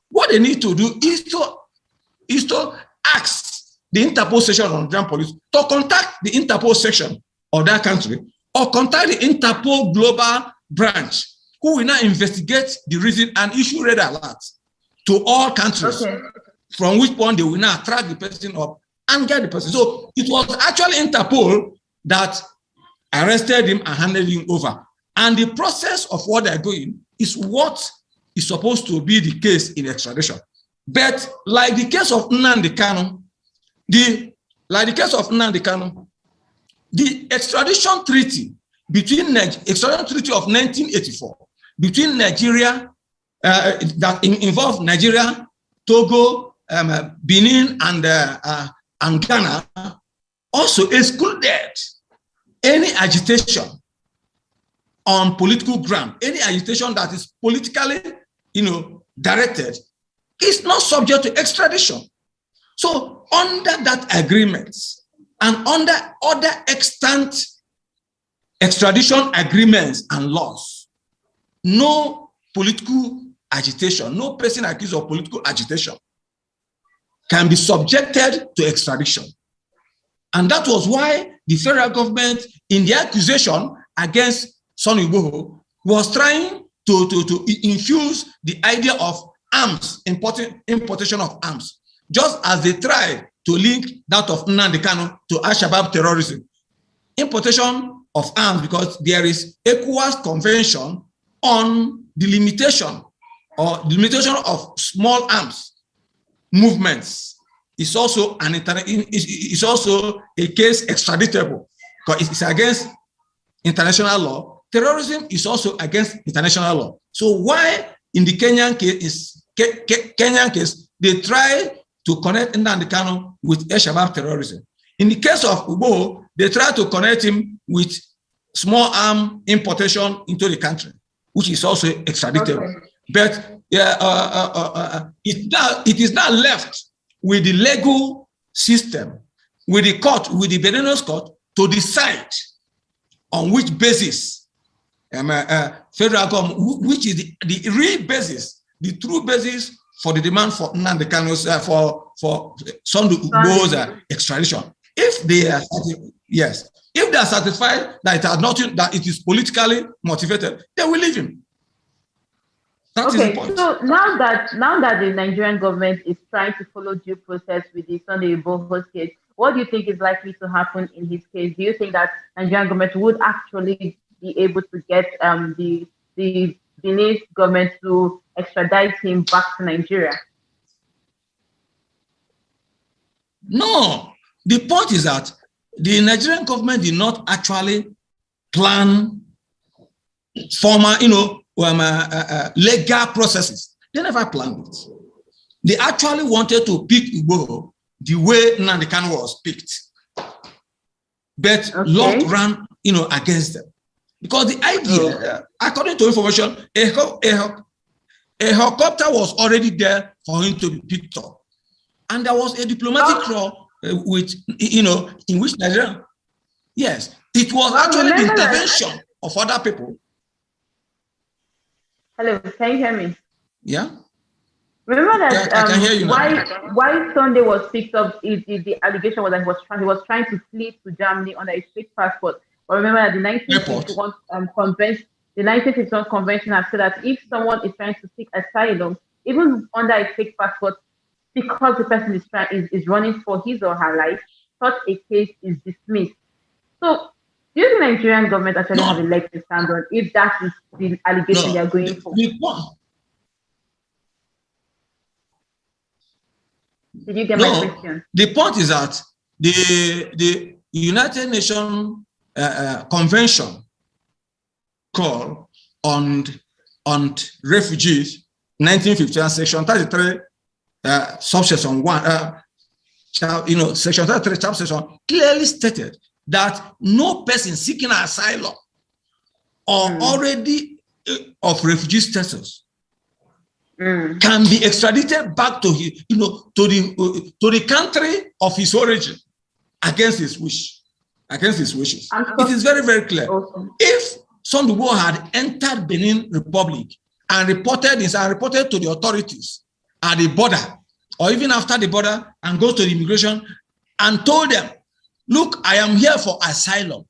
What they need to do is to ask the Interpol section of Nigerian police to contact the Interpol section of that country, or contact the Interpol global branch, who will now investigate the reason and issue red alerts to all countries, from which point they will now track the person up and get the person. So it was actually Interpol that arrested him and handed him over. And the process of what they're going is what is supposed to be the case in extradition. But like the case of Nnamdi Kanu, the extradition treaty extradition treaty of 1984 between Nigeria, that involved Nigeria, Togo, Benin, and Ghana, also excluded any agitation on political ground. Any agitation that is politically, directed is not subject to extradition. So under that agreement and under other extant extradition agreements and laws, no political agitation, no person accused of political agitation can be subjected to extradition. And that was why the federal government, in the accusation against Sonny Igboho, was trying to infuse the idea of arms, importation of arms, just as they tried to link that of Nnamdi Kanu to Al-Shabaab terrorism. Importation of arms, because there is ECOWAS convention on the limitation of small arms movements. Is also is also a case extraditable, because it's against international law. Terrorism is also against international law. So why in the Kenyan case they try to connect Nnamdi Kanu with Al-Shabaab terrorism? In the case of Igboho, they try to connect him with small arm importation into the country, which is also extraditable. Okay. But it is now left with the legal system, with the court, with the Benin's court, to decide on which basis federal government, which is the real basis, the true basis for the demand for Nnamdi Kanu's for Sunday Igboho's extradition. If they are if they are satisfied that it has nothing, that it is politically motivated, they will leave him. That is the point. So now that the Nigerian government is trying to follow due process with the Sunday Igboho's case, what do you think is likely to happen in his case? Do you think that Nigerian government would actually be able to get the Benin government to extradite him back to Nigeria? No. The point is that the Nigerian government did not actually plan formal, legal processes. They never planned it. They actually wanted to pick Igboho the way Nnamdi Kanu was picked. But luck ran, against them. Because the idea, according to information, a helicopter was already there for him to be picked up. And there was a diplomatic crawl in which Nigeria, it was actually the intervention of other people. Hello, can you hear me? Yeah. Remember that I can hear you why Sunday was picked up is the allegation was that he was trying to flee to Germany under a fake passport. But remember that the 1951 convention has said that if someone is trying to seek asylum, even under a fake passport, because the person is running for his or her life, such a case is dismissed. So do you think the Nigerian government actually have a leg to stand on if that is the allegation they are going for? Did you get my question? The point is that the United Nations Convention call on refugees, 1951, Section 33, subsection 1, Section 33, subsection clearly stated that no person seeking asylum or already of refugee status can be extradited back to his, to the country of his origin against his wish, against his wishes. It is very, very clear. If Sunday Igboho had entered Benin Republic and reported to the authorities at the border or even after the border and goes to the immigration and told them, look, I am here for asylum,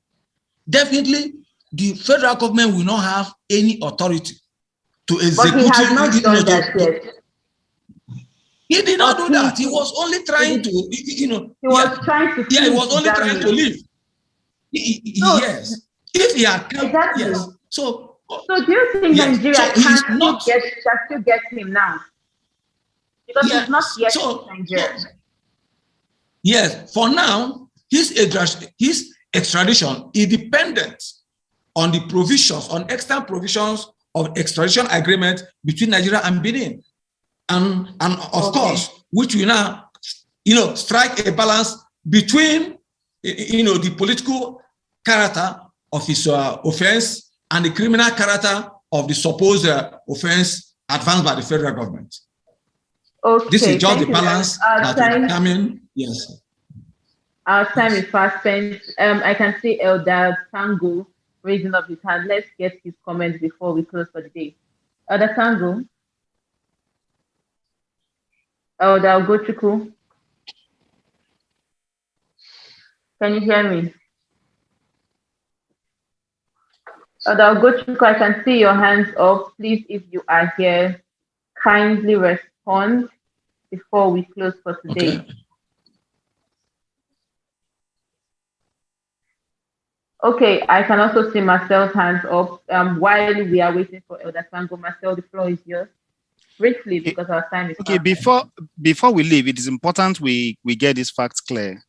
definitely the federal government will not have any authority to execute. But he has not done that yet. He did not do that. He was only trying to, He was trying to. Yeah, he was only trying to leave. Yes. If he had come, exactly. Yes. So do you think Nigeria can still get him now? Because there's not yet Nigeria. Yes, for now, his extradition is dependent on the provisions, on external provisions of extradition agreement between Nigeria and Benin. And of course, which will now, strike a balance between, the political character of his offense and the criminal character of the supposed offense advanced by the federal government. Okay, this is just the balance that will determine. Yes. Our time is fast spent. I can see Elder Tango raising up his hand. Let's get his comments before we close for the day. Elder Tango. Elder Ogochukwu. Can you hear me? Elder Ogochukwu, I can see your hands up. Please, if you are here, kindly respond before we close for today. Okay, I can also see Marcel's hands up. While we are waiting for Elder Tango, Marcel, the floor is yours. Briefly, because our time is okay. Before we leave, it is important we get these facts clear.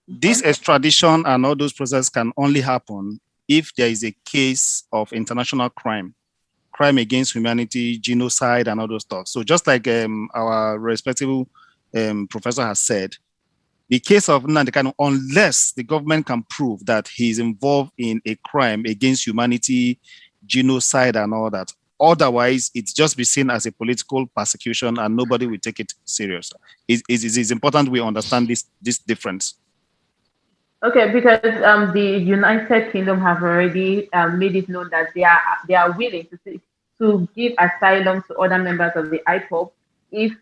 This extradition and all those processes can only happen if there is a case of international crime against humanity, genocide, and all those stuff. So just like our respectable professor has said, the case of Nnamdi Kanu, unless the government can prove that he's involved in a crime against humanity, genocide, and all that, otherwise it's just be seen as a political persecution and nobody will take it serious. It's important we understand this difference. Okay, because the United Kingdom have already made it known that they are willing to give asylum to other members of the IPOB if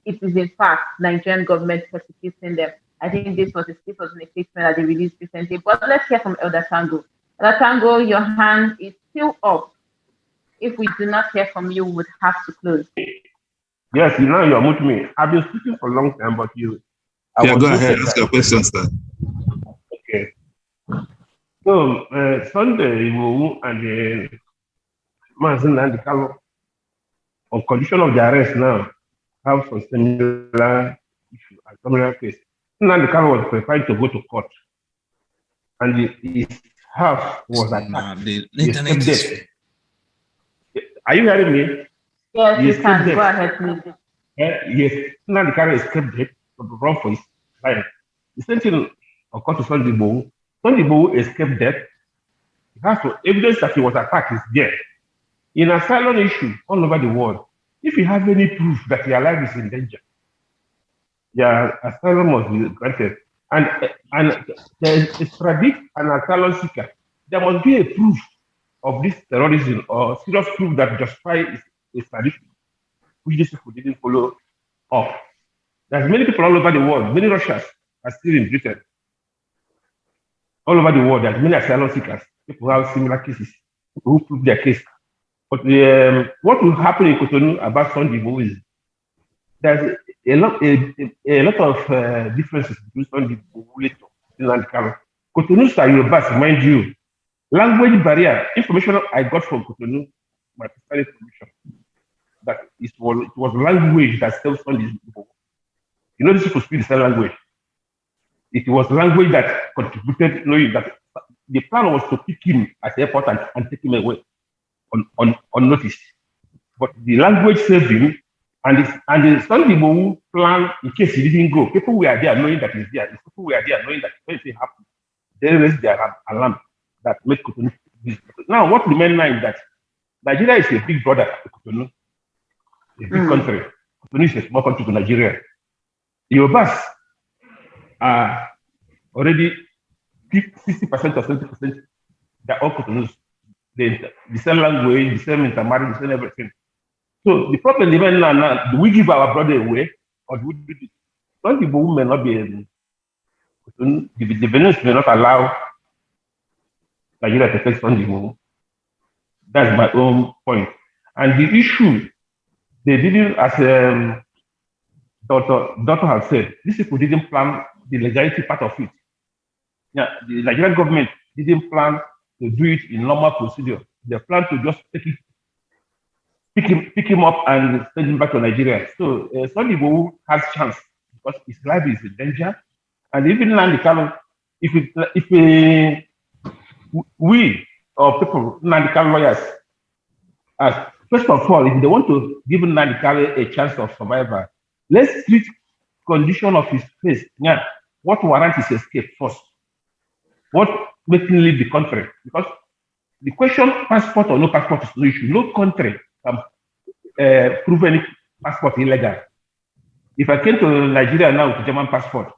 it is in fact Nigerian government persecuting them. I think this was an statement that they released recently. But let's hear from Elder Tango. Elder Tango, your hand is still up. If we do not hear from you, we would have to close. Yes, you're with me. I've been speaking for a long time, but you. Yeah, go ahead, ask your question, sir. Okay. So, Sunday, Igboho and Mazi Nnamdi Kanu, on condition of the arrest now, have some similar issue and similar case. Nnamdi Kanu was prepared to go to court, and his house was attacked. Are you hearing me? Yes, you can. Go ahead, please. Yes, Nnamdi Kanu escaped death to run for his life. The same thing occurred to Sunday Igboho. Sunday Igboho escaped death. Evidence that he was attacked is there. In asylum issue all over the world, if you have any proof that your life is in danger, your asylum must be granted. And there is extradite an asylum seeker. There must be a proof of this terrorism or serious proof that justifies extradition, which these people didn't follow up. There's many people all over the world, many Russians are still in Britain. All over the world, there's many asylum seekers. People have similar cases, people who prove their case. But what will happen in Cotonou about Sunday Igboho is there's a lot of differences between Sunday Igboho and Nnamdi Kanu. Cotonou are Yorubas, mind you. Language barrier, information I got from Cotonou, my personal information, that it was language that saved Sunday Igboho. This people speak the same language. It was language that contributed, knowing that the plan was to pick him at the airport and take him away on notice. But the language saved him, and the Sunday Igboho plan, in case he didn't go, people were there knowing that he's there. People were there knowing that when it happened, they raised their alarm that made Cotonou. Now, what remains now is that Nigeria is a big brother to Cotonou, a big country. Cotonou is a small country to Nigeria. Yorubas are already 60% or 70%. They're all Cotonous. The same language, the same intermarriage, the same everything. So the problem even now, do we give our brother away, or do we do this? Some people may not be able, the Venus may not allow Nigeria to take Sunday Igboho. That's my own point. And the issue, they didn't, as Doctor has said, these people didn't plan the legality part of it. Yeah, the Nigerian government didn't plan to do it in normal procedure. They plan to just pick him up and send him back to Nigeria. So Sunday Igboho has chance because his life is in danger. And even Nnamdi Kanu, if we or people, Nnamdi Kanu lawyers, first of all, if they want to give Nnamdi Kanu a chance of survival, let's treat condition of his case. Yeah, what warrants his escape first? What makes him leave the country? Because the question, passport or no passport, is no issue. No country can prove any passport illegal. If I came to Nigeria now with a German passport,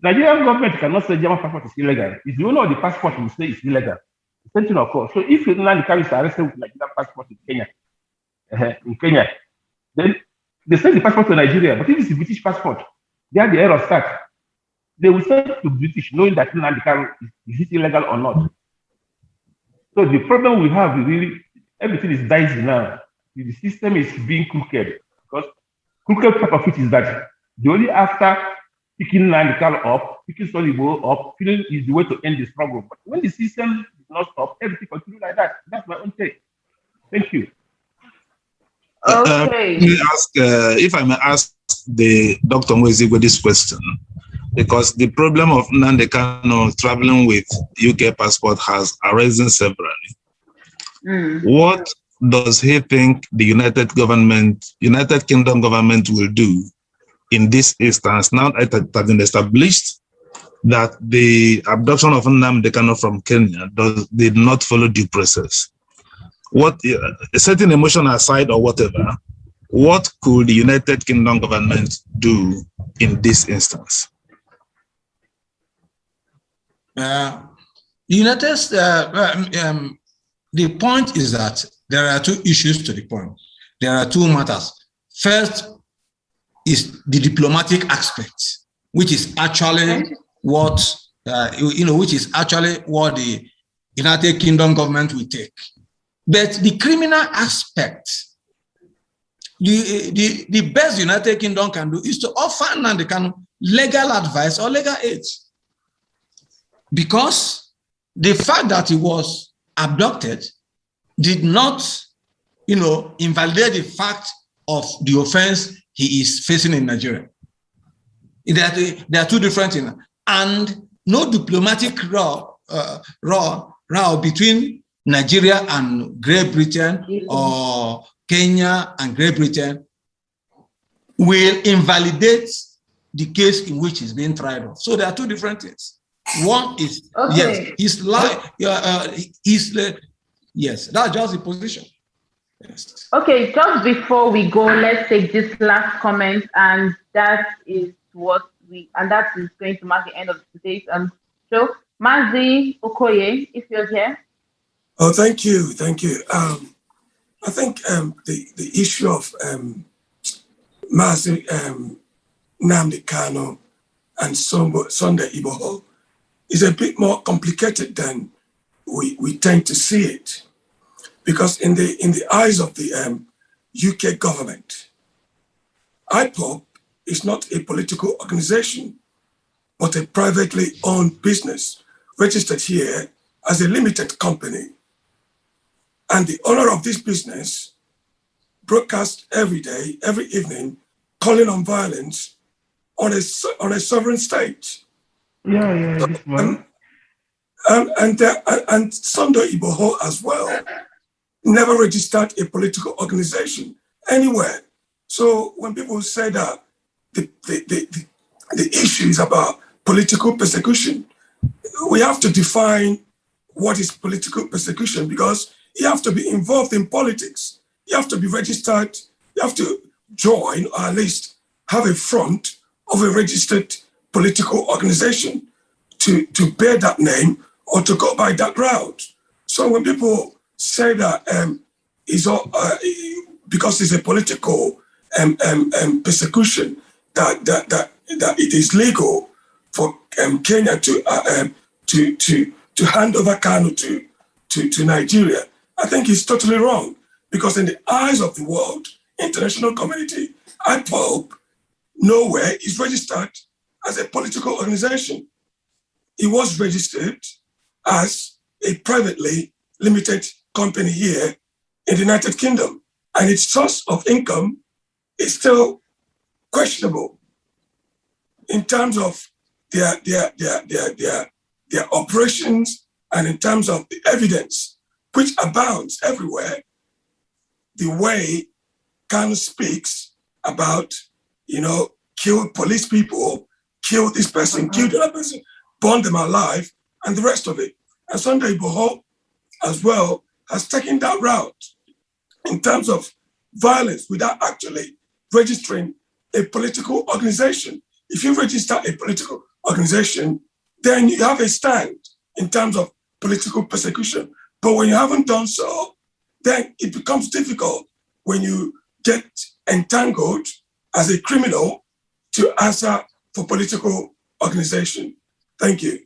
Nigerian government cannot say German passport is illegal. If you know the passport, will say it's illegal. The same thing occurs. So if Nnamdi Kanu is arrested with Nigerian passport in Kenya, then they send the passport to Nigeria. But if it's a British passport, they have the error start. They will send to British, knowing that Nnamdi Kanu is it illegal or not. So the problem we have is really everything is dicey now. The system is being crooked because crooked part of it is that the only after picking Nnamdi Kanu up, picking Sunday Igboho up, feeling is the way to end the struggle. But when the system does not stop, everything continues like that. That's my own take. Thank you. Okay. If I may ask the Dr. Mazi this question, because the problem of Nnamdi Kanu traveling with UK passport has arisen severally. What does he think the United Kingdom government will do in this instance now that it has been established that the abduction of Nnamdi Kanu from Kenya did not follow due process? What, setting emotion aside or whatever, what could the United Kingdom government do in this instance? The point is that there are two issues to the point. There are two matters. First is the diplomatic aspect, which is actually what which is actually what the United Kingdom government will take. But the criminal aspect, the best United Kingdom can do is to offer Nnamdi Kanu legal advice or legal aid. Because the fact that he was abducted did not, invalidate the fact of the offense he is facing in Nigeria. There are two different things. And no diplomatic row between Nigeria and Great Britain or Kenya and Great Britain will invalidate the case in which he's being tried of. So there are two different things. One is, yes, his life, yes, that's just the position. Yes. Okay, just before we go, let's take this last comment, and that is going to mark the end of today's show. Mazi Okoye, if you're here. Oh, thank you. I think the issue of Mazi Nnamdi Kanu and Sunday Igboho is a bit more complicated than we tend to see it, because in the eyes of the UK government, IPOB is not a political organization, but a privately owned business registered here as a limited company. And the owner of this business broadcasts every day, every evening, calling on violence on a sovereign state. And Sunday Igboho as well never registered a political organization anywhere. So when people say that the issue is about political persecution, we have to define what is political persecution, because you have to be involved in politics. You have to be registered. You have to join, or at least have a front of a registered political organization to bear that name or to go by that route. So when people say that because it's a political persecution that it is legal for Kenya to hand over Kanu to Nigeria. I think it's totally wrong, because in the eyes of the world, international community, IPOB nowhere is registered as a political organization. It was registered as a privately limited company here in the United Kingdom, and its source of income is still questionable in terms of their operations and in terms of the evidence which abounds everywhere. The way Kanu speaks about, kill police people, kill this person, kill the other person, burn them alive, and the rest of it. And Sunday Igboho as well has taken that route in terms of violence without actually registering a political organization. If you register a political organization, then you have a stand in terms of political persecution. But when you haven't done so, then it becomes difficult when you get entangled as a criminal to answer for political organization. Thank you.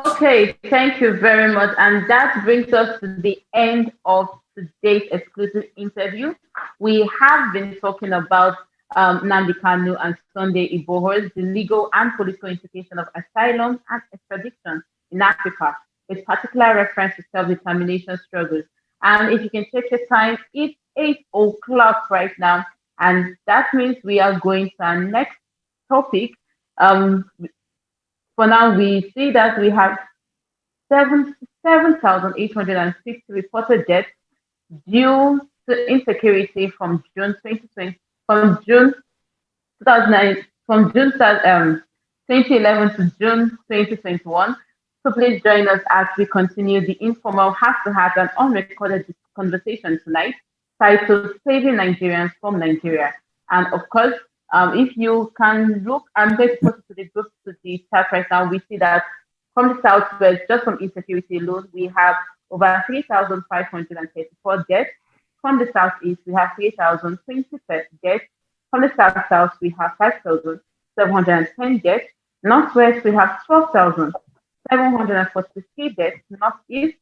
Okay, thank you very much. And that brings us to the end of today's exclusive interview. We have been talking about Nnamdi Kanu and Sunday Igboho, the legal and political implication of asylum and extradition in Africa, with particular reference to self-determination struggles. And if you can take your time, it's 8 o'clock right now, and that means we are going to our next topic. For now, we see that we have 7,860 reported deaths due to insecurity from June 2020, from June 2011 to June 2021. So please join us as we continue the informal, heart-to-heart, and unrecorded conversation tonight, titled "Saving Nigerians from Nigeria." And of course, if you can look, I'm going to put it to the group, to the chat right now. We see that from the southwest, just from insecurity alone, we have over 3,534 deaths. From the southeast, we have 3,020 deaths. From the south-south, we have 5,710 deaths. Northwest, we have 12,743 deaths. Northeast,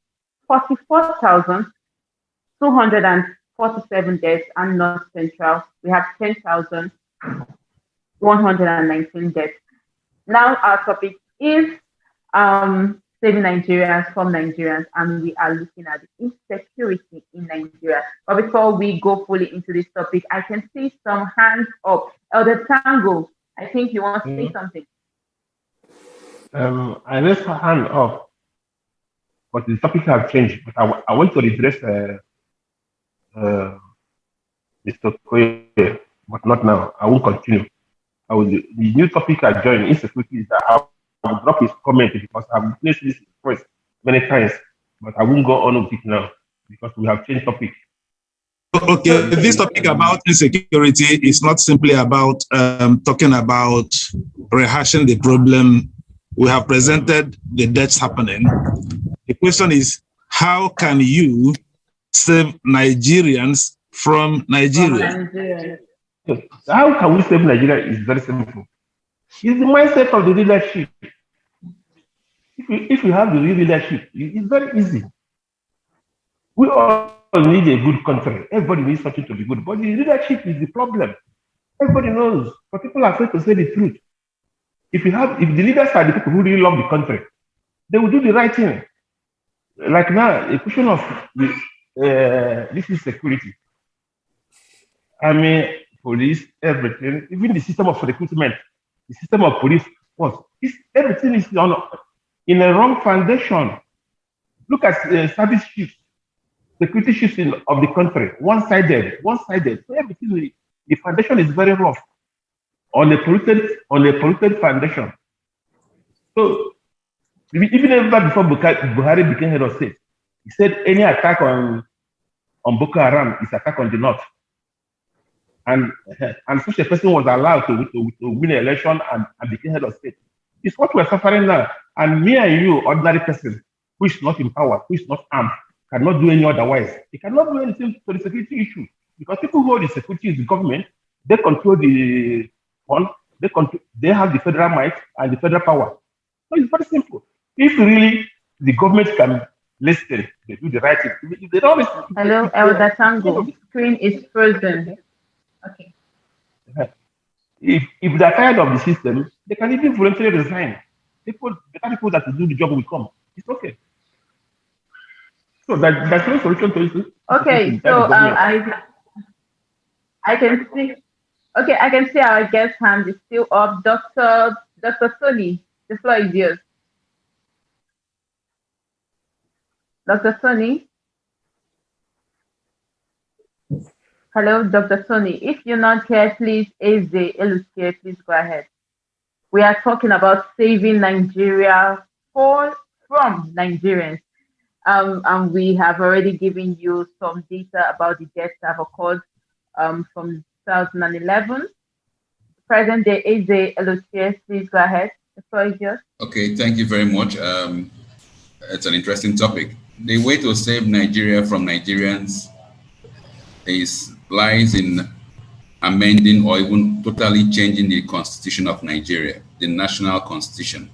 44,247 deaths. And North Central, we have 10,119 deaths. Now our topic is saving Nigerians from Nigerians, and we are looking at the insecurity in Nigeria. But before we go fully into this topic, I can see some hands up. Elder Tango, I think you want to say something. I raised my hand up, but the topic has changed. But I want to address Mr. Koye, but not now. I will continue. The new topic I joined, insecurity, is that I will drop his comment because I've witnessed this first many times, but I won't go on with it now because we have changed topic. Okay, this topic about insecurity is not simply about talking about rehashing the problem. We have presented the deaths happening. The question is, how can you save Nigerians from Nigeria? How can we save Nigeria is very simple. It's the mindset of the leadership. If you have the real leadership, it's very easy. We all need a good country. Everybody needs something to be good, but the leadership is the problem. Everybody knows, but people are afraid to say the truth. If the leaders are the people who really love the country, they will do the right thing. Like now, a question of this is security. I mean, police, everything, even the system of recruitment, the system of police force, everything is in a wrong foundation. Look at service shifts, security shifts of the country, one-sided. So everything, the foundation is very rough on a polluted foundation. So even before Buhari became head of state, he said any attack on Boko Haram is attack on the north. And such a person was allowed to win an election and become head of state. It's what we're suffering now. And me and you, ordinary person, who is not in power, who is not armed, cannot do any otherwise. He cannot do anything to the security issue. Because people who hold the security is the government. They control the fund. They have the federal might and the federal power. So it's very simple. If really the government can listen, they do the right thing. If they don't listen, hello, Elder Tango. Screen is frozen. Okay. If they're tired of the system, they can even voluntarily resign. The kind of people that will do the job will come. It's okay. So that's no solution to it. Okay, so I can see. Okay, I can see our guest hand is still up. Dr. Soni, the floor is yours. Dr. Soni. Hello, Dr. Soni. If you're not here, please, Eze Elusier, please go ahead. We are talking about saving Nigeria from Nigerians. And we have already given you some data about the deaths that have occurred from 2011. Present day Eze Elusier, please go ahead. The floor is yours. Okay, thank you very much. It's an interesting topic. The way to save Nigeria from Nigerians lies in amending or even totally changing the constitution of Nigeria, the national constitution,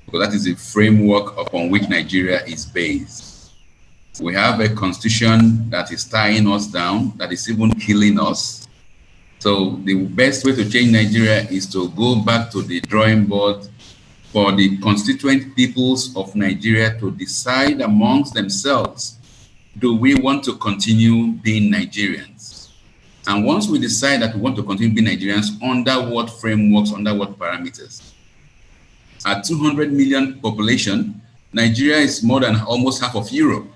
because that is the framework upon which Nigeria is based. We have a constitution that is tying us down, that is even killing us. So the best way to change Nigeria is to go back to the drawing board for the constituent peoples of Nigeria to decide amongst themselves, do we want to continue being Nigerians? And once we decide that we want to continue being Nigerians, under what frameworks, under what parameters? At 200 million population, Nigeria is more than almost half of Europe.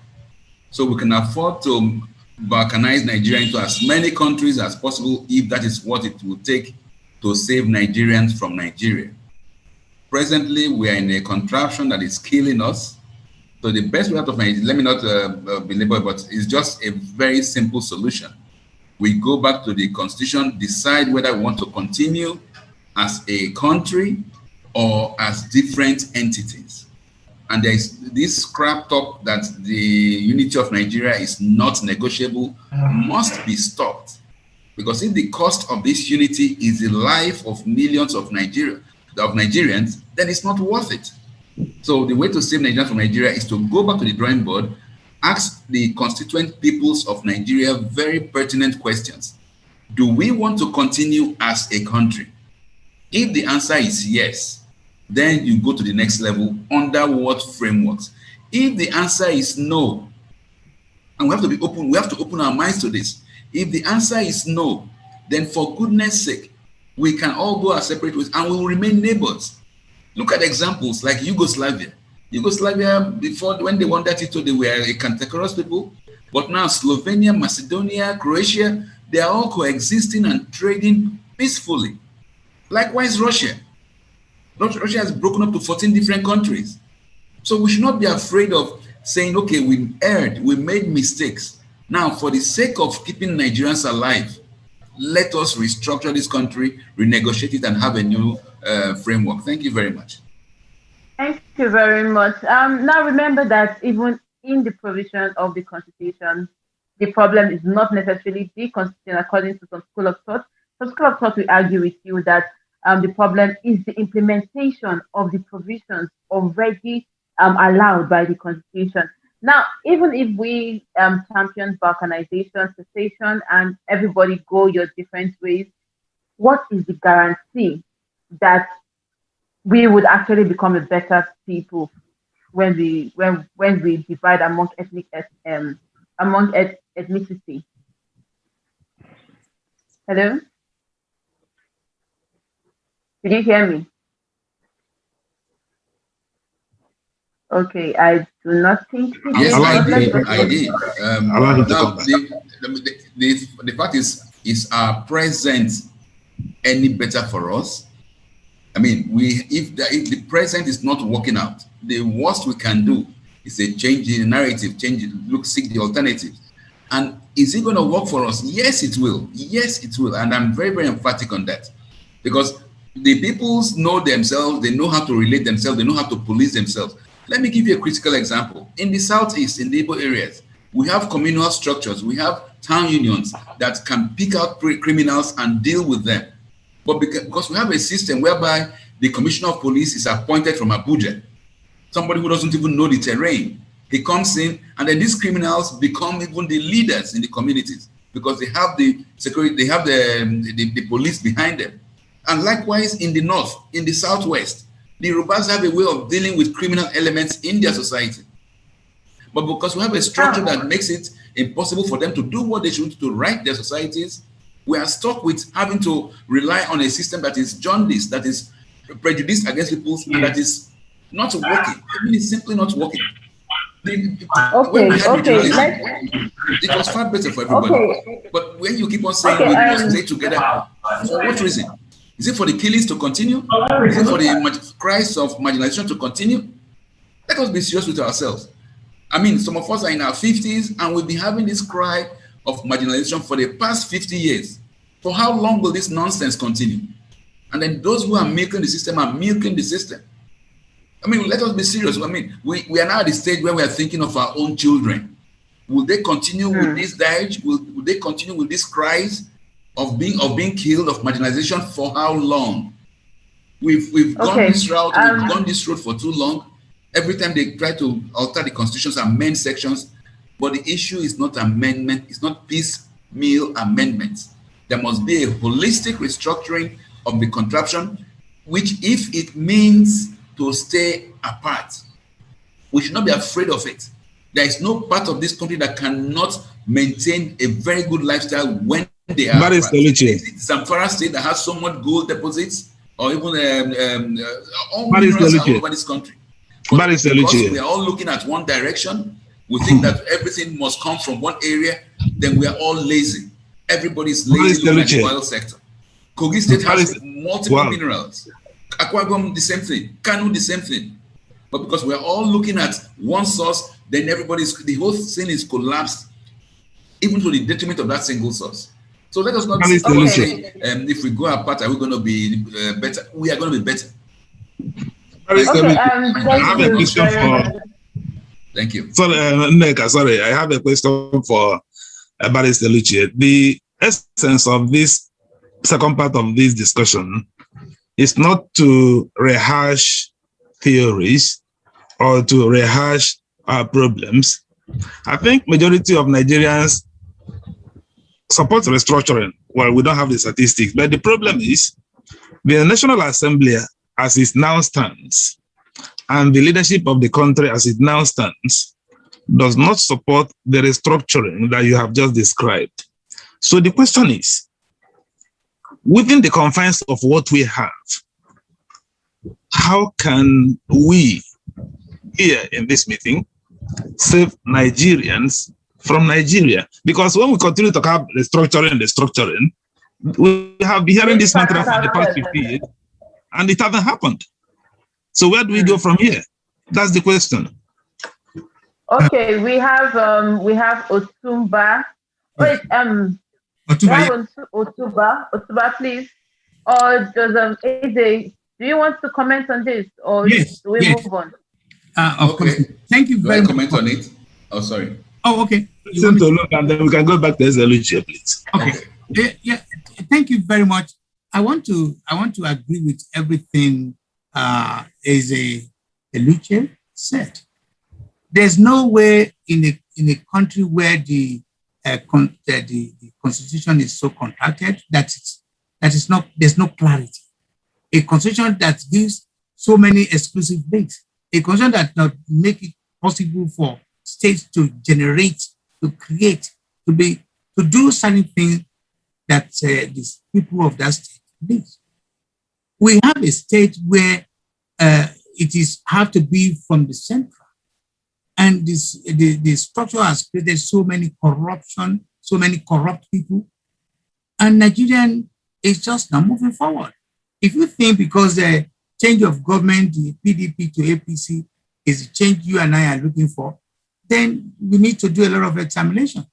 So we can afford to balkanize Nigeria into as many countries as possible if that is what it will take to save Nigerians from Nigeria. Presently, we are in a contraption that is killing us. So the best way out of Nigeria, let me not belabor, but it's just a very simple solution. We go back to the constitution, decide whether we want to continue as a country or as different entities. And there is this crap talk that the unity of Nigeria is not negotiable, must be stopped. Because if the cost of this unity is the life of millions of Nigerians, then it's not worth it. So the way to save Nigeria from Nigeria is to go back to the drawing board, ask the constituent peoples of Nigeria very pertinent questions. Do we want to continue as a country? If the answer is yes, then you go to the next level under what frameworks. If the answer is no, and we have to be open, we have to open our minds to this. If the answer is no, then for goodness sake, we can all go our separate ways and we will remain neighbors. Look at examples like Yugoslavia. Yugoslavia, before, when they wanted it, they were a cantankerous people. But now Slovenia, Macedonia, Croatia, they are all coexisting and trading peacefully. Likewise, Russia. Russia has broken up to 14 different countries. So we should not be afraid of saying, okay, we erred, we made mistakes. Now, for the sake of keeping Nigerians alive, let us restructure this country, renegotiate it, and have a new framework. Thank you very much. Thank you very much. Now remember that even in the provision of the Constitution, the problem is not necessarily the Constitution, according to some school of thought. Some school of thought will argue with you that the problem is the implementation of the provisions already allowed by the Constitution. Now, even if we champion balkanization, secession, and everybody go your different ways, what is the guarantee that we would actually become a better people when we divide among ethnicity? Hello? Did you hear me? Okay, I do not think he did. Yes, I did. Now, the fact is our present any better for us? I mean, if the present is not working out, the worst we can do is a change in the narrative, seek the alternatives. And is it going to work for us? Yes, it will. Yes, it will. And I'm very, very emphatic on that. Because the peoples know themselves, they know how to relate themselves, they know how to police themselves. Let me give you a critical example. In the Southeast, in the Igbo areas, we have communal structures, we have town unions that can pick out criminals and deal with them. But because we have a system whereby the commissioner of police is appointed from Abuja, somebody who doesn't even know the terrain. He comes in, and then these criminals become even the leaders in the communities because they have the security, they have the police behind them. And likewise in the north, in the southwest, the Yorubas have a way of dealing with criminal elements in their society. But because we have a structure that makes it impossible for them to do what they should to right their societies, we are stuck with having to rely on a system that is jaundiced, that is prejudiced against people, and that is not working. I mean, it's simply not working. It was far better for everybody. Okay. But when you keep on saying we must stay together, for what reason? Is it for the killings to continue? Is it for the cries of marginalization to continue? Let us be serious with ourselves. I mean, some of us are in our 50s and we've been having this cry of marginalization for the past 50 years. For how long will this nonsense continue? And then those who are milking the system are milking the system. I mean, let us be serious. I mean, we are now at the stage where we are thinking of our own children. Will they continue with this dirge? Will they continue with these cries of being killed, of marginalization for how long? We've gone this route, we've gone this road for too long. Every time they try to alter the constitutions, amend sections, but the issue is not amendment, it's not piecemeal amendments. There must be a holistic restructuring of the contraption, which if it means to stay apart, we should not be afraid of it. There is no part of this country that cannot maintain a very good lifestyle when they are apart. Zamfara State that has so much gold deposits, or even all minerals all over this country. But because we are all looking at one direction, we think that everything must come from one area, then we are all lazy. Everybody's lazy in the oil sector. Kogi State has multiple minerals. Akwa Ibom, the same thing. Kanu, the same thing. But because we're all looking at one source, then the whole thing is collapsed, even to the detriment of that single source. So let us not say, if we go apart, are we going to be better? We are going to be better. I have a question for. Thank you. Sorry, Nneka, sorry. I have a question for Barrister Lucie. The essence of this second part of this discussion is not to rehash theories or to rehash our problems. I think majority of Nigerians support restructuring. Well, we don't have the statistics, but the problem is the National Assembly as it now stands and the leadership of the country as it now stands does not support the restructuring that you have just described. So the question is, within the confines of what we have, how can we here in this meeting save Nigerians from Nigeria? Because when we continue to have restructuring, we have been hearing this mantra for the past 50 years, and it hasn't happened. So where do we go from here? That's the question. Okay, we have Otumba. Wait, Otumba, please. Or does AJ, do you want to comment on this, or do we move on? Of course. Thank you very much. Comment on it. Oh, sorry. Oh, okay. To look, and then we can go back to Lucie, please. Okay. Yeah. Thank you very much. I want to agree with everything Lucie said. There's no way in a country where the constitution is so contracted there's no clarity. A constitution that gives so many exclusive links, a constitution that not make it possible for states to generate, to create, to do certain things that the people of that state need. We have a state where have to be from the central. And the structure has created so many corruption, so many corrupt people. And Nigerian is just not moving forward. If you think because the change of government, the PDP to APC is the change you and I are looking for, then we need to do a lot of examination.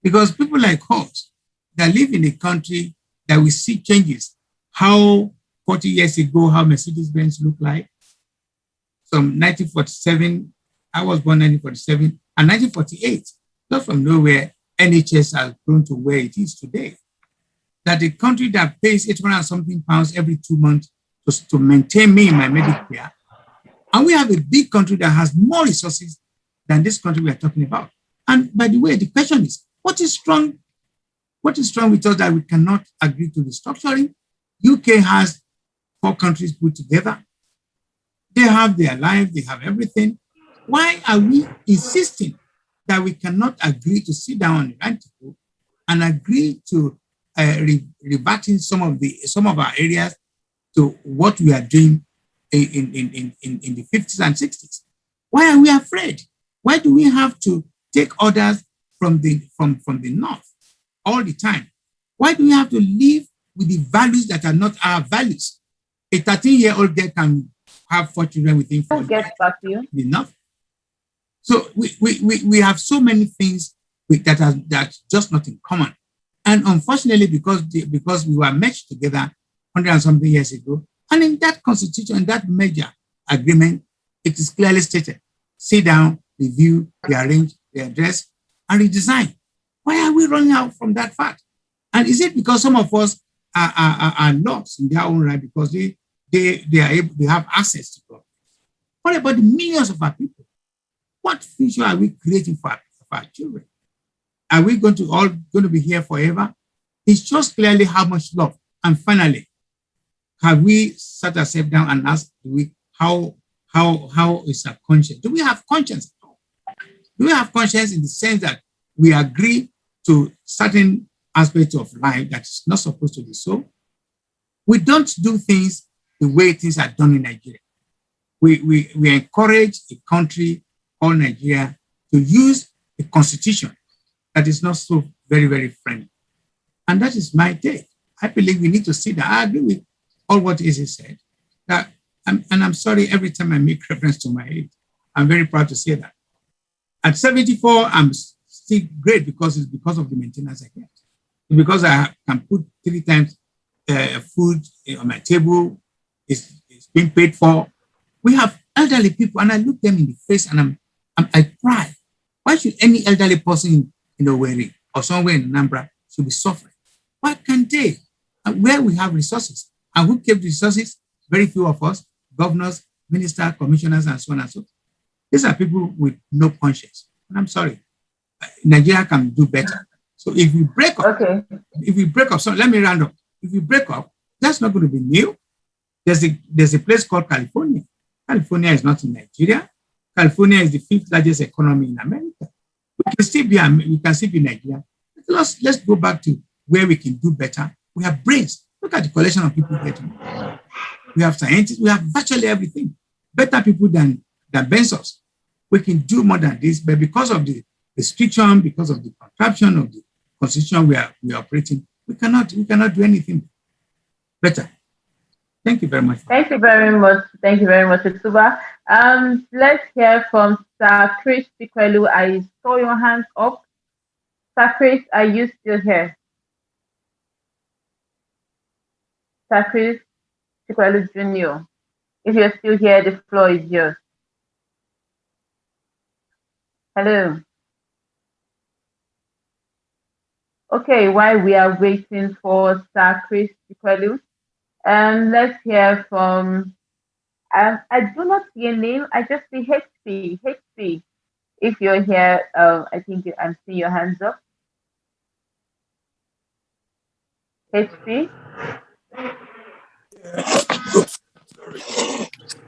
Because people like us that live in a country that we see changes, how 40 years ago, how Mercedes-Benz looked like. From 1947, I was born in 1947, and 1948, not from nowhere, NHS has grown to where it is today. That a country that pays 800 and something pounds every 2 months to maintain me in my medical care, and we have a big country that has more resources than this country we are talking about. And by the way, the question is, what is wrong? What is wrong with us that we cannot agree to restructuring? UK has 4 countries put together. They have their life, they have everything. Why are we insisting that we cannot agree to sit down on the right table and agree to reverting some of our areas to what we are doing in the 50s and 60s? Why are we afraid? Why do we have to take orders from the north all the time? Why do we have to live with the values that are not our values? A 13-year-old girl can have 4 children within 4 years. Enough. So we have so many things that are just not in common. And unfortunately, because we were merged together 100 and something years ago, and in that constitution, in that major agreement, it is clearly stated, sit down, review, rearrange, readdress, and redesign. Why are we running out from that fact? And is it because some of us are lost in their own right because they have access to God? What about the millions of our people? What future are we creating for our children? Are we going to be here forever? It's just clearly how much love. And finally, have we sat ourselves down and asked, how is our conscience? Do we have conscience at all? Do we have conscience in the sense that we agree to certain aspects of life that is not supposed to be so? We don't do things the way things are done in Nigeria. We encourage a country called Nigeria to use a constitution that is not so very, very friendly. And that is my take. I believe we need to see that. I agree with all what Izzy said. And I'm sorry every time I make reference to my age. I'm very proud to say that. At 74, I'm still great because it's because of the maintenance I get. Because I can put 3 times food on my table, it's being paid for. We have elderly people, and I look them in the face and I cry. Why should any elderly person in Owerri or somewhere in Anambra should be suffering? Why can't they? And where we have resources, and who kept the resources? Very few of us, governors, ministers, commissioners, and so on and so forth. These are people with no conscience. And I'm sorry, Nigeria can do better. So if we break up, so let me round up. If we break up, that's not going to be new. There's a place called California. California is not in Nigeria. California is the 5th largest economy in America. We can still be Nigeria. Let's go back to where we can do better. We have brains. Look at the collection of people getting. We have scientists. We have virtually everything. Better people than Benzos. We can do more than this, but because of the restriction, because of the contraption of the constitution we are operating, we cannot do anything better. Thank you very much. Thank you very much. Thank you very much, Etsuba. Let's hear from Sir Chris Pikwelu. I saw your hands up. Sir Chris, are you still here? Sir Chris Pikwelu Jr. If you're still here, the floor is yours. Hello. Okay, while we are waiting for Sir Chris Pikwelu, let's hear from, I do not see a name, I just see HP. HP, if you're here, I think I'm seeing your hands up. HP?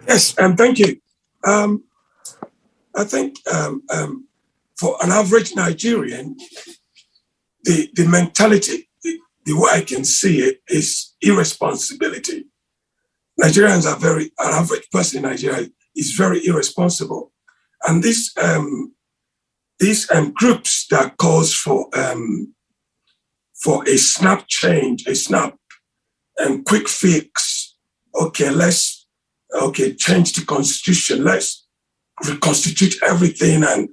Yes, thank you. I think for an average Nigerian, the mentality, the way I can see it, is irresponsibility. Nigerians are an average person in Nigeria is very irresponsible. And these groups that calls for a snap change, a snap and quick fix, change the constitution, let's reconstitute everything and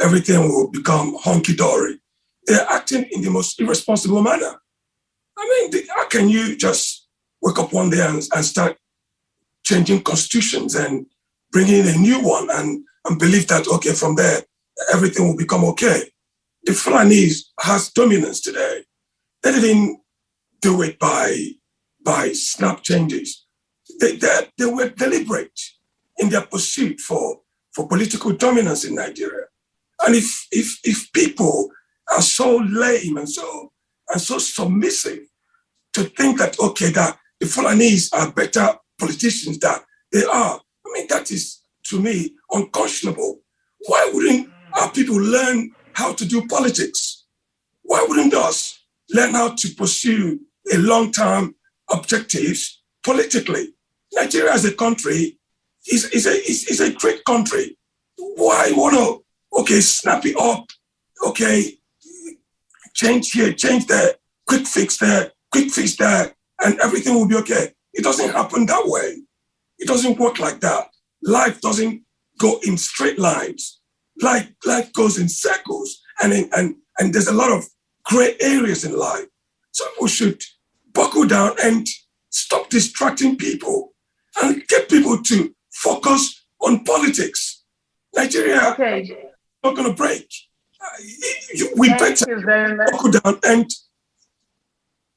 everything will become hunky-dory. They're acting in the most irresponsible manner. I mean, how can you just wake up one day and start changing constitutions and bringing in a new one and believe that, from there, everything will become okay? if Fulanese has dominance today, they didn't do it by snap changes. They were deliberate in their pursuit for political dominance in Nigeria. And if people are so lame and so submissive to think that, okay, that the Fulanese are better politicians than they are, I mean, that is, to me, unconscionable. Why wouldn't our people learn how to do politics? Why wouldn't us learn how to pursue a long-term objectives politically? Nigeria as a country is a great country. Why want to, okay, snap it up, okay, change here, change there, quick fix there, and everything will be okay? It doesn't happen that way. It doesn't work like that. Life doesn't go in straight lines. Life goes in circles, and there's a lot of gray areas in life. So we should buckle down and stop distracting people and get people to focus on politics. Nigeria is not going to break. We better buckle down and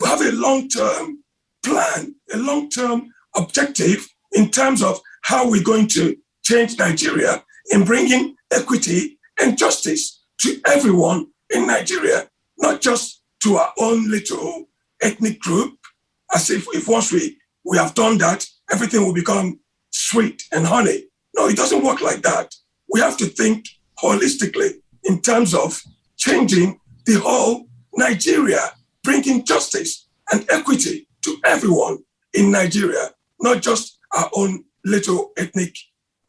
have a long-term plan, a long-term objective in terms of how we're going to change Nigeria in bringing equity and justice to everyone in Nigeria, not just to our own little ethnic group, as if once we have done that, everything will become sweet and honey. No, it doesn't work like that. We have to think holistically in terms of changing the whole Nigeria, bringing justice and equity to everyone in Nigeria, not just our own little ethnic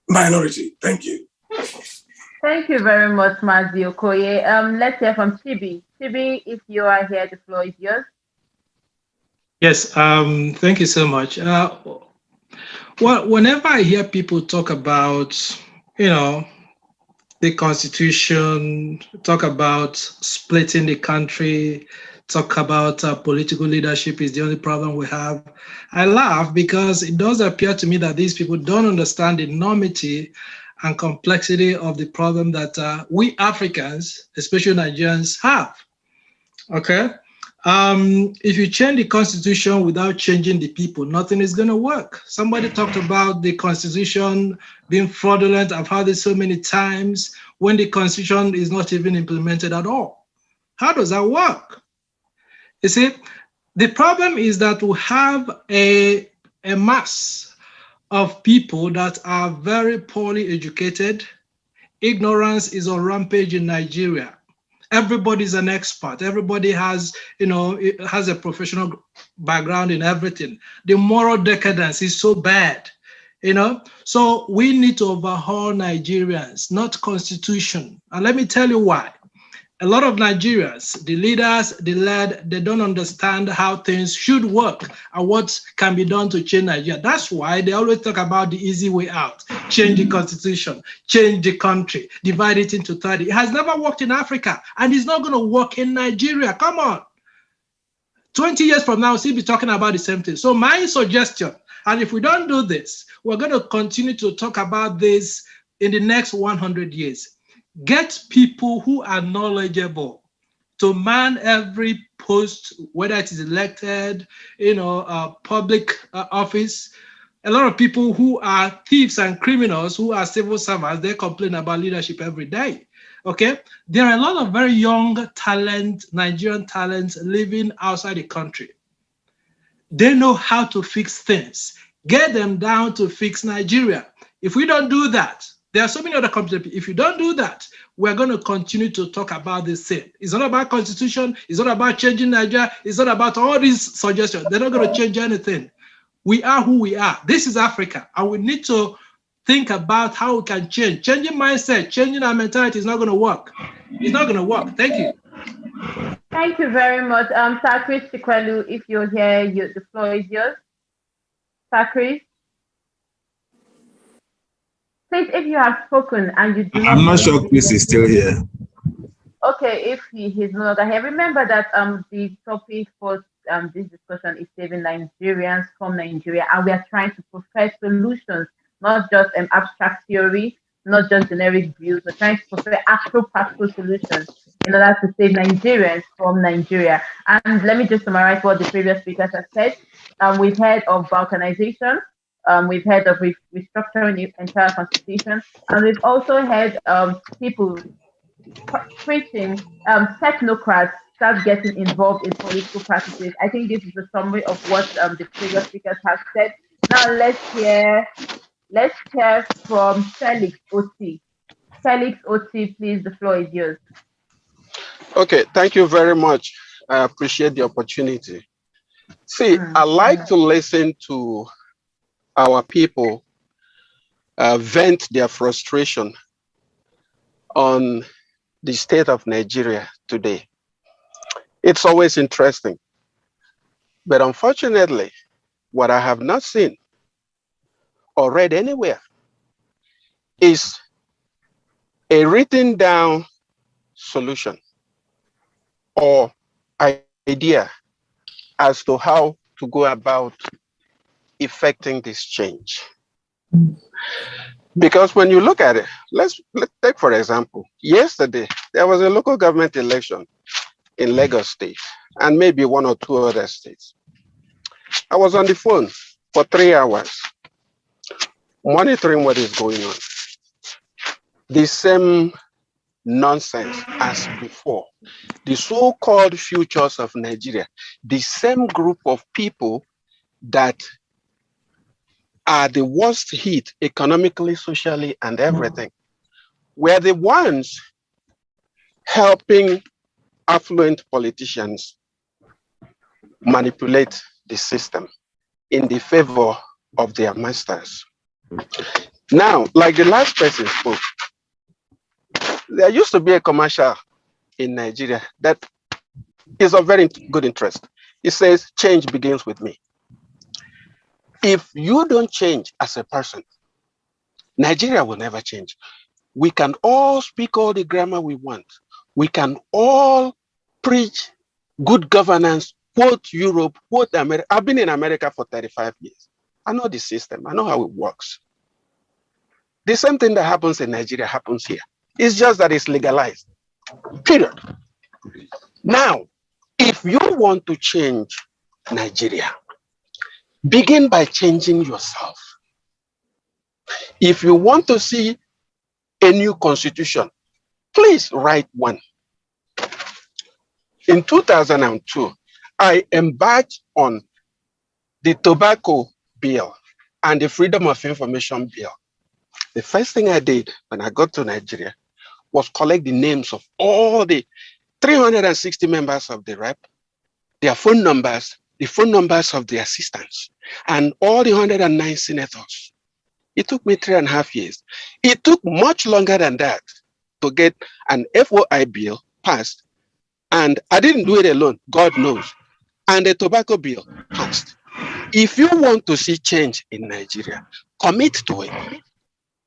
minority. Thank you. Thank you very much, Mazi Okoye. Let's hear from Chibi. Chibi, if you are here, the floor is yours. Yes, thank you so much. Well, whenever I hear people talk about, the Constitution, talk about splitting the country, talk about political leadership is the only problem we have, I laugh because it does appear to me that these people don't understand the enormity and complexity of the problem that we Africans, especially Nigerians, have. Okay? If you change the Constitution without changing the people, nothing is going to work. Somebody talked about the Constitution being fraudulent. I've heard it so many times when the Constitution is not even implemented at all. How does that work? You see, the problem is that we have a mass of people that are very poorly educated. Ignorance is on rampage in Nigeria. Everybody's an expert. Everybody has, has a professional background in everything. The moral decadence is so bad, So we need to overhaul Nigerians, not constitution. And let me tell you why. A lot of Nigerians, the leaders, the led, they don't understand how things should work and what can be done to change Nigeria. That's why they always talk about the easy way out. Change the constitution, change the country, divide it into 30. It has never worked in Africa, and it's not going to work in Nigeria. Come on. 20 years from now, we'll still be talking about the same thing. So my suggestion, and if we don't do this, we're going to continue to talk about this in the next 100 years. Get people who are knowledgeable to man every post, whether it is elected, public office. A lot of people who are thieves and criminals, who are civil servants, they complain about leadership every day. Okay, there are a lot of very young talent, Nigerian talents living outside the country. They know how to fix things. Get them down to fix Nigeria. If we don't do that, there are so many other companies. If you don't do that, we're going to continue to talk about this thing. It's not about constitution. It's not about changing Nigeria. It's not about all these suggestions. They're not going to change anything. We are who we are. This is Africa, and we need to think about how we can change. Changing mindset, changing our mentality is not going to work. It's not going to work. Thank you. Thank you very much. Sakri Chikwelu, if you're here, the floor is yours. Sakri? Please, if you have spoken and you do not... I'm not sure Chris is still here. Okay, if he's no longer here, remember that the topic for this discussion is saving Nigerians from Nigeria, and we are trying to provide solutions, not just abstract theory, not just generic views. We're trying to provide actual practical solutions in order to save Nigerians from Nigeria. And let me just summarize what the previous speakers have said. We've heard of balkanization, we've heard of restructuring the entire constitution, and we've also heard people preaching technocrats start getting involved in political practices. I think this is a summary of what the previous speakers have said. Now let's hear from Felix Oti. Felix Oti, please, the floor is yours. Okay, thank you very much. I appreciate the opportunity. See, I like to listen to our people vent their frustration on the state of Nigeria today. It's always interesting. But unfortunately, what I have not seen or read anywhere is a written down solution or idea as to how to go about effecting this change. Because when you look at it, let's take, for example, yesterday, there was a local government election in Lagos State and maybe one or two other states. I was on the phone for 3 hours monitoring what is going on. The same nonsense as before. The so-called futures of Nigeria, the same group of people that are the worst hit economically, socially, and everything, were the ones helping affluent politicians manipulate the system in the favor of their masters. Now, like the last person spoke, there used to be a commercial in Nigeria that is of very good interest. It says, change begins with me. If you don't change as a person, Nigeria will never change. We can all speak all the grammar we want. We can all preach good governance, quote Europe, quote America. I've been in America for 35 years. I know the system. I know how it works. The same thing that happens in Nigeria happens here. It's just that it's legalized, period. Now, if you want to change Nigeria, begin by changing yourself. If you want to see a new constitution, please write one. In 2002, I embarked on the tobacco bill and the freedom of information bill. The first thing I did when I got to Nigeria was collect the names of all the 360 members of the rep, their phone numbers, the phone numbers of the assistants, and all the 109 senators. It took me 3.5 years. It took much longer than that to get an FOI bill passed. And I didn't do it alone, God knows. And the tobacco bill passed. If you want to see change in Nigeria, commit to it.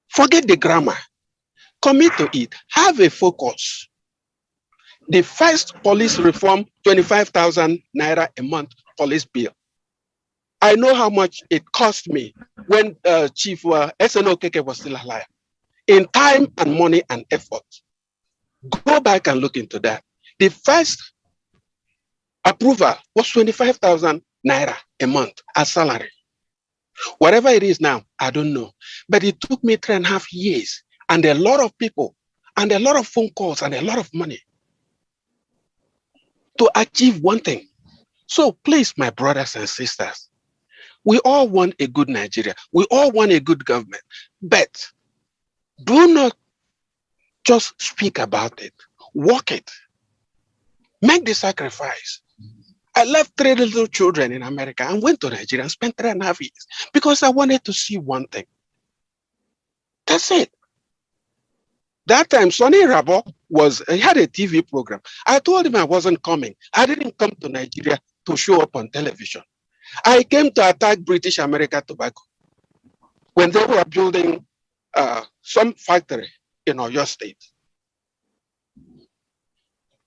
Forget the grammar. Commit to it. Have a focus. The first police reform, 25,000 naira a month police bill. I know how much it cost me when Chief SNO Keke was still alive. In time and money and effort. Go back and look into that. The first approval was 25,000 naira a month as salary. Whatever it is now, I don't know. But it took me 3.5 years and a lot of people and a lot of phone calls and a lot of money to achieve one thing. So please, my brothers and sisters, we all want a good Nigeria. We all want a good government. But do not just speak about it. Work it. Make the sacrifice. I left 3 little children in America and went to Nigeria and spent 3.5 years because I wanted to see one thing. That's it. That time, Sonny Rabo he had a TV program. I told him I wasn't coming. I didn't come to Nigeria to show up on television. I came to attack British America Tobacco when they were building some factory in Oyo State.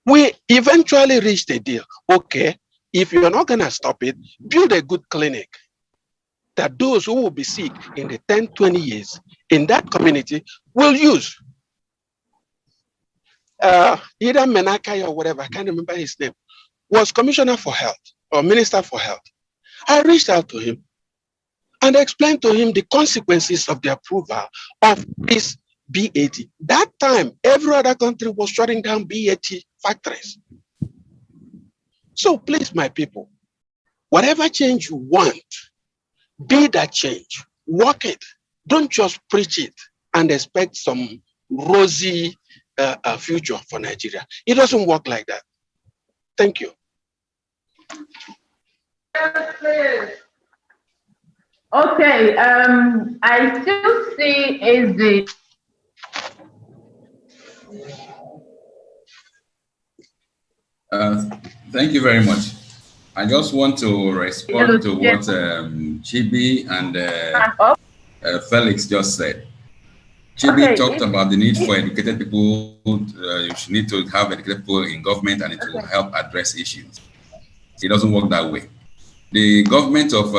We eventually reached a deal. Okay, if you're not going to stop it, build a good clinic that those who will be sick in the 10, 20 years in that community will use. either Menakai or whatever, I can't remember his name, was Commissioner for Health or Minister for Health. I reached out to him and explained to him the consequences of the approval of this BAT. That time, every other country was shutting down BAT factories. So please, my people, whatever change you want, be that change, work it. Don't just preach it and expect some rosy future for Nigeria. It doesn't work like that. Thank you. Okay, I still see is the Thank you very much. I just want to respond to what Chibi and Felix just said. Chibi talked about the need for educated people. You should need to have educated people in government, and it will help address issues. It doesn't work that way. The government of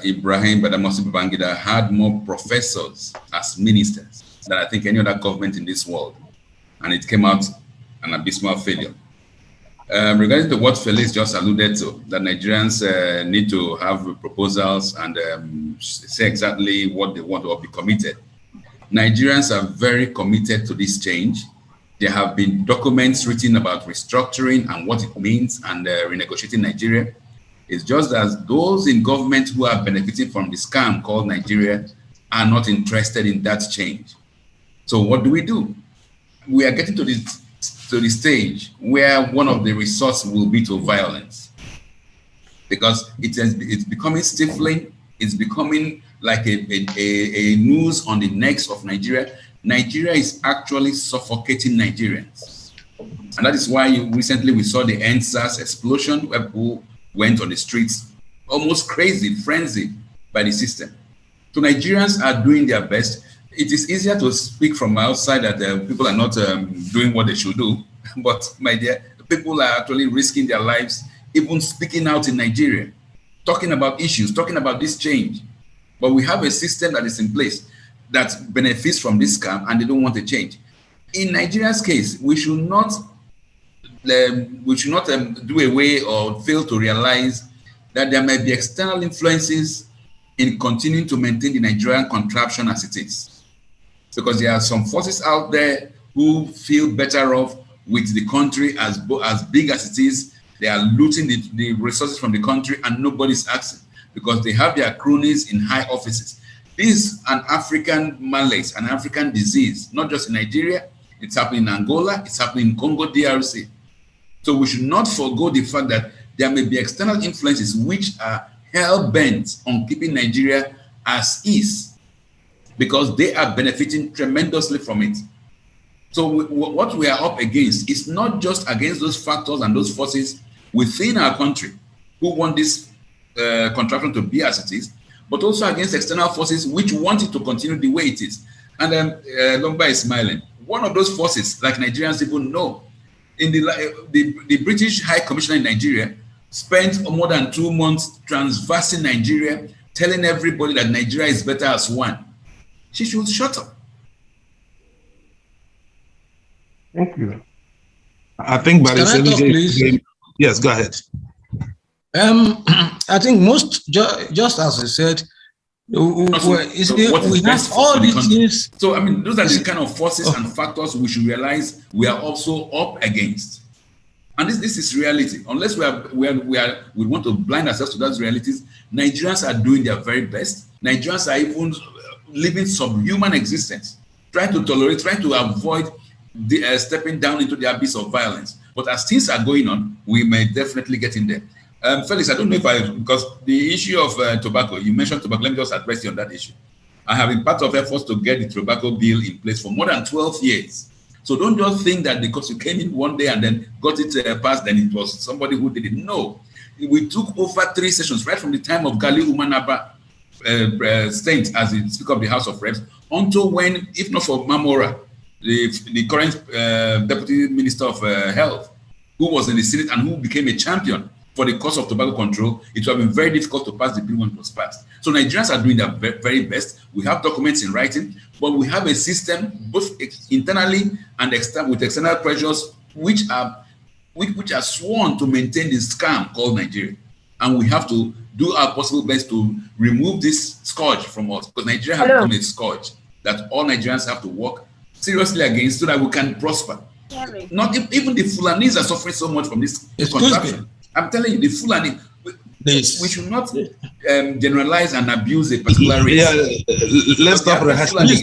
Ibrahim Badamasi Babangida had more professors as ministers than I think any other government in this world, and it came out an abysmal failure. Regarding to what Felix just alluded to, that Nigerians need to have proposals and say exactly what they want or be committed. Nigerians are very committed to this change. There have been documents written about restructuring and what it means and renegotiating Nigeria. It's just that those in government who are benefiting from the scam called Nigeria are not interested in that change. So what do? We are getting to the stage where one of the resorts will be to violence, because it's becoming stifling. It's becoming like a noose on the necks of Nigeria. Nigeria is actually suffocating Nigerians. And that is why recently we saw the NSAS explosion, where people went on the streets, almost crazy, frenzied by the system. So Nigerians are doing their best. It is easier to speak from outside that people are not doing what they should do. But my dear, people are actually risking their lives, even speaking out in Nigeria, talking about issues, talking about this change. But we have a system that is in place that benefits from this scam, and they don't want to change. In Nigeria's case, we should not do away or fail to realize that there may be external influences in continuing to maintain the Nigerian contraption as it is. Because there are some forces out there who feel better off with the country as big as it is. They are looting the resources from the country, and nobody's asking, because they have their cronies in high offices. This is an African malaise, an African disease, not just in Nigeria. It's happening in Angola, it's happening in Congo, DRC. So we should not forego the fact that there may be external influences which are hell-bent on keeping Nigeria as is, because they are benefiting tremendously from it. So what we are up against is not just against those factors and those forces within our country who want this contraption to be as it is, but also against external forces which want it to continue the way it is. And Lomba is smiling. One of those forces, like Nigerians even know, in the British High Commissioner in Nigeria spent more than 2 months transversing Nigeria, telling everybody that Nigeria is better as one. She should shut up. Thank you. I think by the yes, go ahead. I think just as I said, we have all these things. So I mean, those are the kind of forces and factors we should realize we are also up against. And this is reality. Unless we want to blind ourselves to those realities, Nigerians are doing their very best. Nigerians are even living subhuman existence, trying to tolerate, trying to avoid stepping down into the abyss of violence. But as things are going on, we may definitely get in there. Felix, I don't know because the issue of tobacco, you mentioned tobacco, let me just address you on that issue. I have been part of efforts to get the tobacco bill in place for more than 12 years. So don't just think that because you came in one day and then got it passed, then it was somebody who did it. No, we took over 3 sessions, right from the time of Gali Umanaba State as the Speaker of the House of Reps, until when, if not for Mamora, the current Deputy Minister of Health, who was in the Senate and who became a champion for the cost of tobacco control, it would have been very difficult to pass the bill when it was passed. So Nigerians are doing their very best. We have documents in writing, but we have a system both internally and with external pressures which are sworn to maintain this scam called Nigeria. And we have to do our possible best to remove this scourge from us, because Nigeria has become a scourge that all Nigerians have to work seriously against so that we can prosper. Not even the Fulanis are suffering so much from this contraption. I'm telling you, the Fulani, we should not generalize and abuse a particular race. Let's stop.